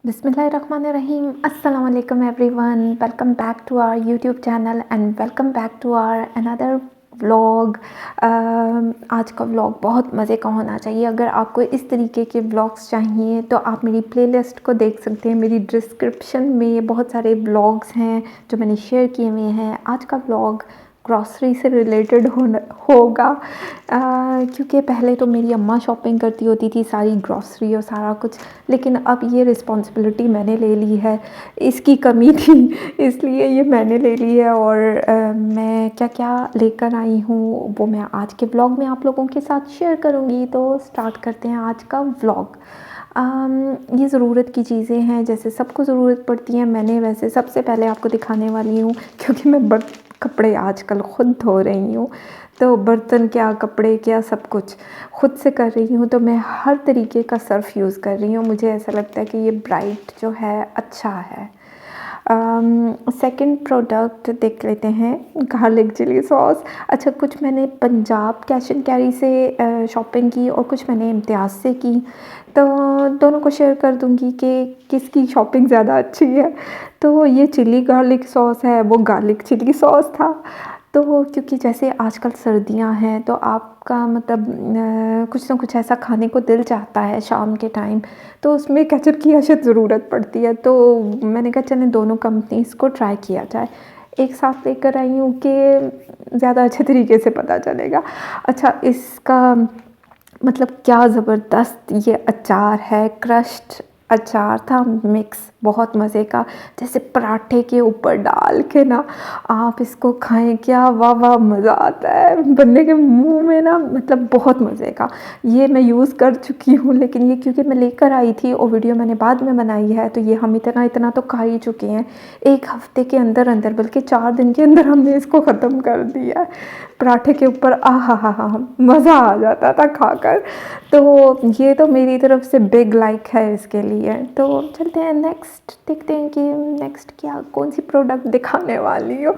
बिस्मिल्लाहिर्रहमानिर्रहीम। अस्सलाम वालेकुम everyone, welcome back to our YouTube channel and welcome back to our another vlog. आज का व्लॉग बहुत मज़े का होना चाहिए। अगर आपको इस तरीके के व्लॉग्स चाहिए तो आप मेरी प्लेलिस्ट को देख सकते हैं। मेरी डिस्क्रिप्शन में बहुत सारे व्लॉग्स हैं जो मैंने शेयर किए हुए हैं। आज का व्लॉग ग्रॉसरी से रिलेटेड होगा, क्योंकि पहले तो मेरी अम्मा शॉपिंग करती होती थी सारी ग्रॉसरी और सारा कुछ, लेकिन अब ये रिस्पॉन्सिबिलिटी मैंने ले ली है। इसकी कमी थी इसलिए ये मैंने ले ली है और मैं क्या क्या लेकर आई हूँ वो मैं आज के व्लॉग में आप लोगों के साथ शेयर करूँगी। तो स्टार्ट करते हैं आज का व्लॉग। ये ज़रूरत की चीज़ें हैं, जैसे सबको ज़रूरत पड़ती है। मैंने वैसे सबसे पहले आपको दिखाने वाली हूँ, क्योंकि मैं कपड़े आजकल ख़ुद धो रही हूँ, तो बर्तन क्या कपड़े क्या सब कुछ ख़ुद से कर रही हूँ। तो मैं हर तरीके का सर्फ़ यूज़ कर रही हूँ। मुझे ऐसा लगता है कि ये ब्राइट जो है अच्छा है। सेकंड प्रोडक्ट देख लेते हैं, गार्लिक चिली सॉस। अच्छा, कुछ मैंने पंजाब कैश एंड कैरी से शॉपिंग की और कुछ मैंने इम्तियाज़ से की, तो दोनों को शेयर कर दूंगी कि किसकी शॉपिंग ज़्यादा अच्छी है। तो ये चिली गार्लिक सॉस है, वो गार्लिक चिली सॉस था। तो क्योंकि जैसे आजकल सर्दियां हैं तो आपका मतलब कुछ ना कुछ ऐसा खाने को दिल चाहता है शाम के टाइम, तो उसमें केचप की अशद ज़रूरत पड़ती है। तो मैंने कहा चलें दोनों कंपनीज़ को ट्राई किया जाए। एक साथ लेकर आई हूँ कि ज़्यादा अच्छे तरीके से पता चलेगा। अच्छा, इसका मतलब क्या ज़बरदस्त ये अचार है, क्रश्ड अचार था मिक्स, बहुत मज़े का। जैसे पराठे के ऊपर डाल के ना आप इसको खाएं, क्या वाह वाह मज़ा आता है बंदे के मुंह में ना, मतलब बहुत मज़े का। ये मैं यूज़ कर चुकी हूँ, लेकिन ये क्योंकि मैं लेकर आई थी और वीडियो मैंने बाद में बनाई है, तो ये हम इतना इतना तो खा ही चुके हैं। एक हफ्ते के अंदर अंदर, बल्कि 4 दिन के अंदर हमने इसको ख़त्म कर दिया है। पराठे के ऊपर हा मज़ा आ जाता था खाकर। तो ये तो मेरी तरफ से बिग लाइक है इसके लिए। तो चलते हैं नेक्स्ट, देखते हैं कि नेक्स्ट क्या कौन सी प्रोडक्ट दिखाने वाली हूँ।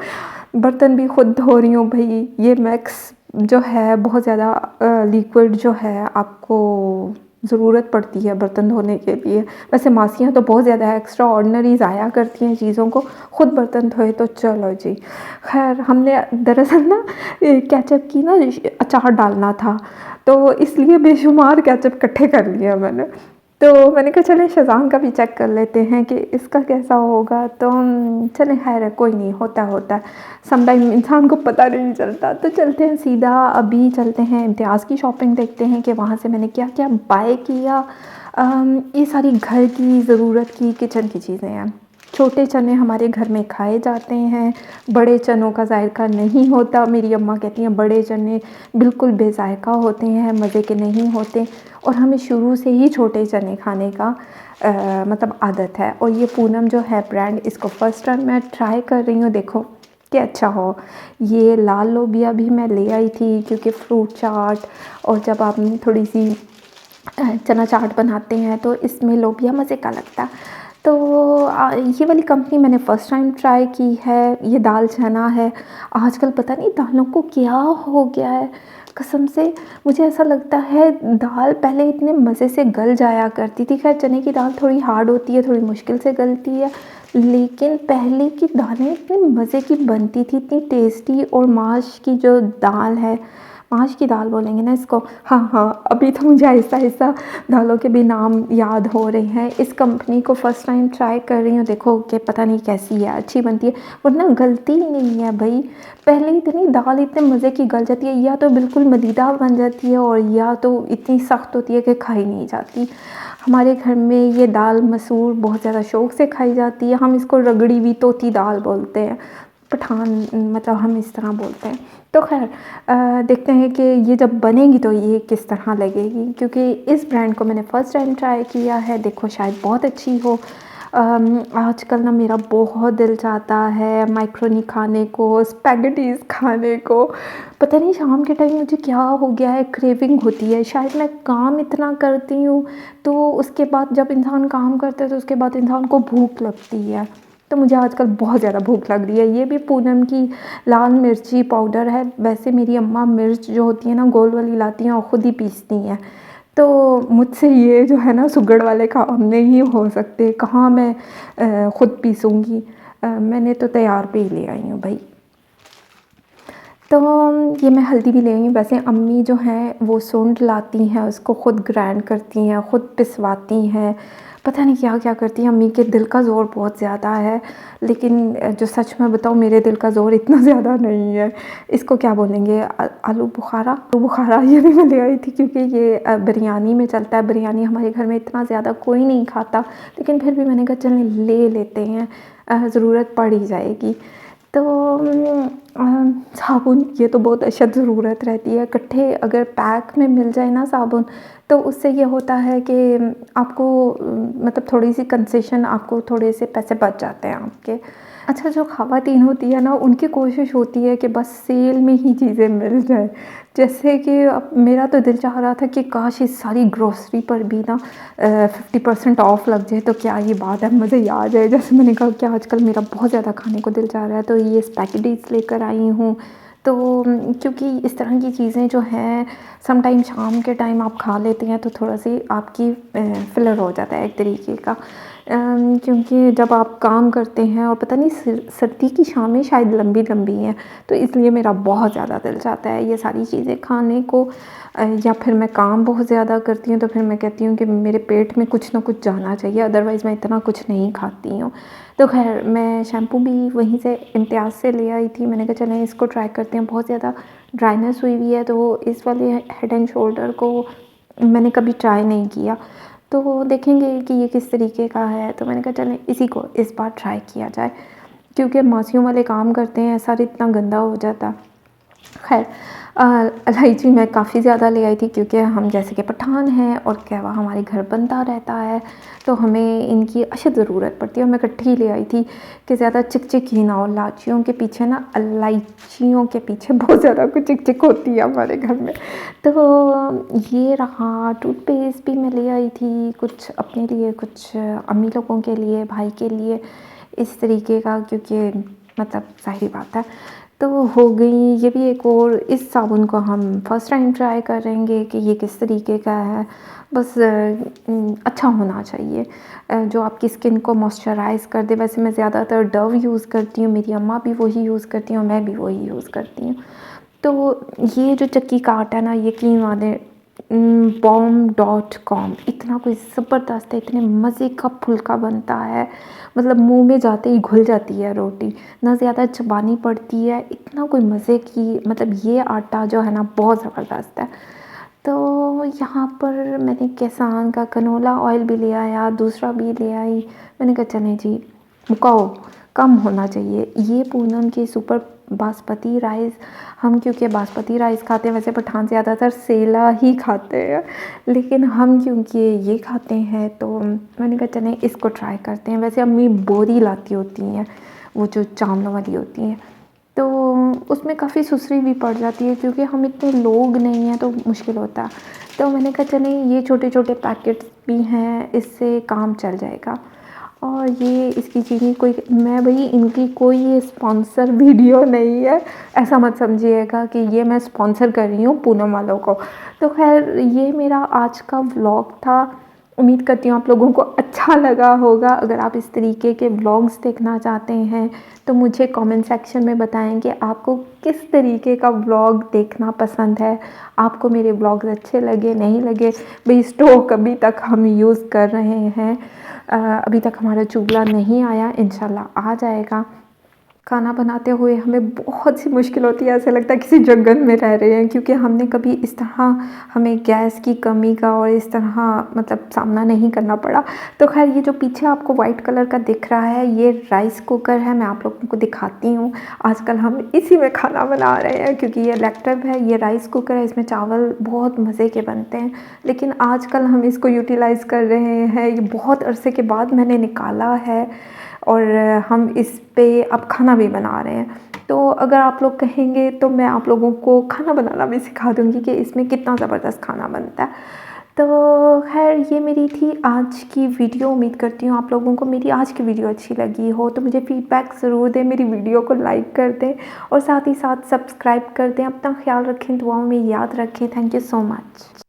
बर्तन भी खुद धो रही हूँ भाई। ये मैक्स जो है बहुत ज़्यादा लिक्विड जो है आपको ज़रूरत पड़ती है बर्तन धोने के लिए। वैसे मासियाँ तो बहुत ज़्यादा एक्स्ट्रा ऑर्डनरी ज़ाया करती हैं चीज़ों को, ख़ुद बर्तन धोए तो चलो जी। खैर, हमने दरअसल ना केचप की ना अचार डालना था, तो इसलिए बेशुमार केचप इकट्ठे कर लिया मैंने। तो मैंने कहा चले शेज़वान का भी चेक कर लेते हैं कि इसका कैसा होगा। तो चले, खैर कोई नहीं, होता समटाइम इंसान को पता नहीं चलता। तो चलते हैं सीधा, अभी चलते हैं इम्तियाज़ की शॉपिंग, देखते हैं कि वहाँ से मैंने क्या क्या बाय किया। ये सारी घर की ज़रूरत की किचन की चीज़ें हैं। छोटे चने हमारे घर में खाए जाते हैं, बड़े चनों का जायका नहीं होता। मेरी अम्मा कहती हैं बड़े चने बिल्कुल बेजायका होते हैं, मज़े के नहीं होते। और हमें शुरू से ही छोटे चने खाने का मतलब आदत है। और ये पूनम जो है ब्रांड, इसको फ़र्स्ट टाइम मैं ट्राई कर रही हूँ, देखो कि अच्छा हो। ये लाल लोबिया भी मैं ले आई थी, क्योंकि फ्रूट चाट और जब आप थोड़ी सी चना चाट बनाते हैं तो इसमें लोबिया मज़े का लगता। तो ये वाली कंपनी मैंने फ़र्स्ट टाइम ट्राई की है। ये दाल चना है। आजकल पता नहीं दालों को क्या हो गया है, कसम से मुझे ऐसा लगता है दाल पहले इतने मज़े से गल जाया करती थी। खैर, चने की दाल थोड़ी हार्ड होती है, थोड़ी मुश्किल से गलती है, लेकिन पहले की दालें इतनी मज़े की बनती थी, इतनी टेस्टी। और माश की जो दाल है, माश की दाल बोलेंगे ना इसको, हाँ, अभी तो मुझे आहिस्ता आहिस्ता दालों के भी नाम याद हो रहे हैं। इस कंपनी को फ़र्स्ट टाइम ट्राई कर रही हूँ, देखो कि पता नहीं कैसी है, अच्छी बनती है वरना गलती ही नहीं है भाई। पहले इतनी दाल इतने मज़े की गल जाती है, या तो बिल्कुल मदीदा बन जाती है और या तो इतनी सख्त होती है कि खाई नहीं जाती। हमारे घर में ये दाल मसूर बहुत ज़्यादा शौक़ से खाई जाती है। हम इसको रगड़ी हुई तोती दाल बोलते हैं, पठान मतलब हम इस तरह बोलते हैं। तो खैर, देखते हैं कि ये जब बनेगी तो ये किस तरह लगेगी, क्योंकि इस ब्रांड को मैंने फ़र्स्ट टाइम ट्राई किया है। देखो शायद बहुत अच्छी हो। आजकल ना मेरा बहुत दिल चाहता है मैक्रोनी खाने को, स्पैगेटीज़ खाने को। पता नहीं शाम के टाइम मुझे क्या हो गया है, क्रेविंग होती है। शायद मैं काम इतना करती हूँ, तो उसके बाद जब इंसान काम करता है तो उसके बाद इंसान को भूख लगती है। तो मुझे आजकल बहुत ज़्यादा भूख लग रही है। ये भी पूनम की लाल मिर्ची पाउडर है। वैसे मेरी अम्मा मिर्च जो होती है ना गोल वाली लाती हैं और ख़ुद ही पीसती हैं, तो मुझसे ये जो है ना सुगड़ वाले काम नहीं हो सकते, कहाँ मैं खुद पीसूँगी। मैंने तो तैयार पे ही ले आई हूँ भई। तो ये मैं हल्दी भी ले आई हूँ। वैसे अम्मी जो हैं वो सूंढ लाती हैं, उसको खुद ग्राइंड करती हैं, खुद पिसवाती हैं, पता नहीं क्या-क्या करती हैं। अम्मी के दिल का ज़ोर बहुत ज़्यादा है, लेकिन जो सच में बताऊँ मेरे दिल का ज़ोर इतना ज़्यादा नहीं है। इसको क्या बोलेंगे, आलू बुखारा ये भी मैं ले आई थी क्योंकि ये बिरयानी में चलता है। बिरयानी हमारे घर में इतना ज़्यादा कोई नहीं खाता, लेकिन फिर भी मैंने कहा चलें ले लेते हैं, ज़रूरत पड़ ही जाएगी। तो साबुन ये तो बहुत अशद ज़रूरत रहती है। इकट्ठे अगर पैक में मिल जाए ना साबुन, तो उससे ये होता है कि आपको मतलब थोड़ी-सी कंसेशन, आपको थोड़े से पैसे बच जाते हैं आपके। अच्छा, जो ख़वातीन होती है ना, उनकी कोशिश होती है कि बस सेल में ही चीज़ें मिल जाएँ। जैसे कि अब मेरा तो दिल चाह रहा था कि काश इस सारी ग्रोसरी पर भी ना 50% ऑफ लग जाए, तो क्या ये बात है, मज़े ही आ जाए। जैसे मैंने कहा कि आजकल मेरा बहुत ज़्यादा खाने को दिल चाह रहा है, तो ये स्पैगेटीज़ लेकर आई हूँ। तो क्योंकि इस तरह की चीज़ें जो हैं सम टाइम शाम के टाइम आप खा लेते हैं तो थोड़ा-सी आपकी फ़िलर हो जाता है एक तरीके का। क्योंकि जब आप काम करते हैं और पता नहीं सर्दी की शामें शायद लंबी-लंबी हैं, तो इसलिए मेरा बहुत ज़्यादा दिल चाहता है ये सारी चीज़ें खाने को। या फिर मैं काम बहुत ज़्यादा करती हूँ, तो फिर मैं कहती हूँ कि मेरे पेट में कुछ ना कुछ जाना चाहिए, अदरवाइज़ मैं इतना कुछ नहीं खाती हूँ। तो ख़ैर मैं शैम्पू भी वहीं से इम्तियाज़ से ले आई थी। मैंने कहा चलें इसको ट्राई करते हैं, बहुत ज़्यादा ड्राइनेस हुई हुई है, तो इस वाले हेड एंड शोल्डर को मैंने कभी ट्राई नहीं किया। तो देखेंगे कि ये किस तरीके का है, तो मैंने कहा चलें इसी को इस बार ट्राई किया जाए, क्योंकि मासियों वाले काम करते हैं, सर इतना गंदा हो जाता। ख़ैर इलायची मैं काफ़ी ज़्यादा ले आई थी क्योंकि हम जैसे कि पठान हैं और कहवा हमारे घर बनता रहता है, तो हमें इनकी अशद ज़रूरत पड़ती है और मैं इकट्ठी ही ले आई थी कि ज़्यादा चिक-चिक ही ना हो। इलायचियों के पीछे ना, इलायचियों के पीछे बहुत ज़्यादा कुछ चिक-चिक होती है हमारे घर में। तो ये रहा, टूथपेस्ट भी मैं ले आई थी, कुछ अपने लिए, कुछ अम्मी लोगों के लिए, भाई के लिए, इस तरीके का, क्योंकि मतलब ज़ाहिर बात है। तो हो गई ये भी एक, और इस साबुन को हम फर्स्ट टाइम ट्राई करेंगे कि ये किस तरीके का है। बस अच्छा होना चाहिए जो आपकी स्किन को मॉइस्चराइज़ कर दे। वैसे मैं ज़्यादातर डव यूज़ करती हूँ, मेरी अम्मा भी वही यूज़ करती हैं और मैं भी वही यूज़ करती हूँ। तो ये जो चक्की का आटा है ना, यकीन माने bomb.com इतना कोई ज़बरदस्त है, इतने मज़े का फुल्का बनता है, मतलब मुँह में जाते ही घुल जाती है रोटी, ना ज़्यादा चबानी पड़ती है, इतना कोई मज़े की, मतलब ये आटा जो है ना बहुत ज़बरदस्त है। तो यहाँ पर मैंने किसान का कनोला ऑयल भी ले आया, दूसरा भी ले आई। मैंने कहा चलें जी, मुकाओ कम होना चाहिए। ये पूनम की सुपर बासमती राइस, हम क्योंकि बासमती राइस खाते हैं, वैसे पठान ज़्यादातर सेला ही खाते हैं, लेकिन हम क्योंकि ये खाते हैं तो मैंने कहा चलें इसको ट्राई करते हैं। वैसे अम्मी बोरी लाती होती हैं, वो जो चावलों वाली होती हैं, तो उसमें काफ़ी सुसरी भी पड़ जाती है क्योंकि हम इतने लोग नहीं हैं तो मुश्किल होता है। तो मैंने कहा चलें ये छोटे-छोटे पैकेट्स भी हैं, इससे काम चल जाएगा। और ये इसकी चीनी कोई, मैं भई इनकी कोई ये स्पॉन्सर वीडियो नहीं है, ऐसा मत समझिएगा कि ये मैं स्पॉन्सर कर रही हूँ पूनम वालों को। तो ख़ैर ये मेरा आज का व्लॉग था। उम्मीद करती हूँ आप लोगों को अच्छा लगा होगा। अगर आप इस तरीके के व्लॉग्स देखना चाहते हैं तो मुझे कमेंट सेक्शन में बताएं कि आपको किस तरीके का व्लॉग देखना पसंद है। आपको मेरे व्लॉग्स अच्छे लगे, नहीं लगे। भाई स्टोव अभी तक हम यूज़ कर रहे हैं, अभी तक हमारा चूल्हा नहीं आया, इंशाल्लाह आ जाएगा। खाना बनाते हुए हमें बहुत सी मुश्किल होती है, ऐसा लगता है किसी जंगल में रह रहे हैं, क्योंकि हमने कभी इस तरह हमें गैस की कमी का और इस तरह मतलब सामना नहीं करना पड़ा। तो ख़ैर ये जो पीछे आपको वाइट कलर का दिख रहा है ये राइस कुकर है, मैं आप लोगों को दिखाती हूँ। आजकल हम इसी में खाना बना रहे हैं क्योंकि ये इलेक्ट्रिक है, ये राइस कुकर है, इसमें चावल बहुत मज़े के बनते हैं। लेकिन आजकल हम इसको यूटिलाइज़ कर रहे हैं, ये बहुत अरसे के बाद मैंने निकाला है और हम इस पे अब खाना भी बना रहे हैं। तो अगर आप लोग कहेंगे तो मैं आप लोगों को खाना बनाना भी सिखा दूँगी कि इसमें कितना ज़बरदस्त खाना बनता है। तो ख़ैर ये मेरी थी आज की वीडियो। उम्मीद करती हूँ आप लोगों को मेरी आज की वीडियो अच्छी लगी हो, तो मुझे फ़ीडबैक ज़रूर दें, मेरी वीडियो को लाइक कर दें और साथ ही साथ सब्सक्राइब कर दें। अपना ख़्याल रखें, दुआओं में याद रखें। Thank you so much.